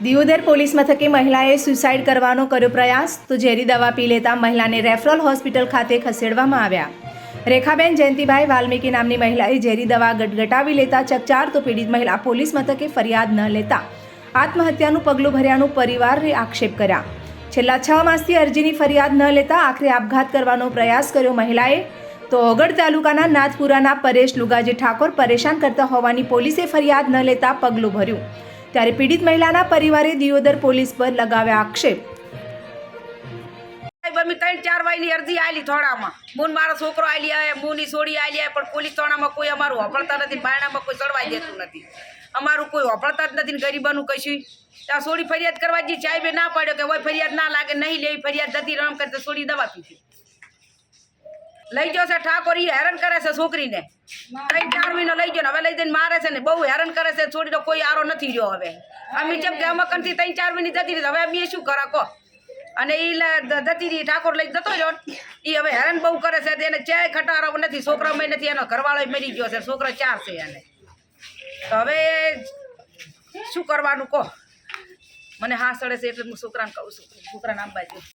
Deodar police મથકે મહિલાએ suicide કરવાનો કર્યો પ્રયાસ તો ઝેરી દવા પી લેતા મહિલાને રેફરલ હોસ્પિટલ ખાતે ખસેડવામાં આવ્યા। રેખાબેન જયંતિભાઈ વાલ્મીકી નામની મહિલાએ ઝેરી દવા ગટગટાવી લેતા ચકચાર તો પીડિત મહિલા પોલીસ મથકે ફરિયાદ ન લેતા આત્મહત્યાનું પગલું ભર્યાનું પરિવારે આક્ષેપ કર્યા। છેલ્લા 6 માસથી અરજીની ફરિયાદ ન લેતા આખરે આપઘાત કરવાનો પ્રયાસ કર્યો મહિલાએ તો ઓગળ તાલુકાના નાથપુરાના પરેશ લુગાજી ઠાકોર પરેશાન કરતા હોવાની પોલીસે ફરિયાદ ન લેતા પગલું ભર્યું। ત્યારે પીડિત મહિલાના પરિવારે દિયોદર પોલીસ પર લગાવ્યા આક્ષેપ। બમી 3-4 વાયની અરજી આલી થોડામાં મૂન મારો છોકરો આલી આવે મૂની છોડી આલી આવે પણ પોલીસ થાણામાં કોઈ અમારું હોપળતા નથી, બાયણામાં કોઈ ચડવાઈ દેતું નથી, અમારું કોઈ હોપળતા જ નથી। ગરીબાનું કશું ત્યાં છોડી ફરિયાદ કરવા જી સાહેબે ના પાડ્યો કે હોય ફરિયાદ ના લાગે નહીં લેવી ફરિયાદ નથી રામ કરતા છોડી દવા પીધી લઈ ગયો છે ઠાકોર ઈ હેરાન કરે છે છોકરીને 3-4 મહિનો લઈ ગયો ને હવે લઈ જઈને મારે છે ને બહુ હેરાન કરે છે છોડી તો કોઈ આરો નથી રહ્યો। હવે અમે જેમ કે અમકનથી 3-4 મહિને જતી રહી હવે અમે શું કરા કહો અને એ જતી રહી ઠાકોર લઈ જતો રહ્યો એ હવે હેરાન બહુ કરે છે એને ચાય ખટારો નથી છોકરામાં નથી એનો ઘરવાળો મરી ગયો છે છોકરા 4 છે એને તો હવે શું કરવાનું કહો મને હા સડે છે એટલે હું છોકરાને કહું છું છોકરાને આમ બાજુ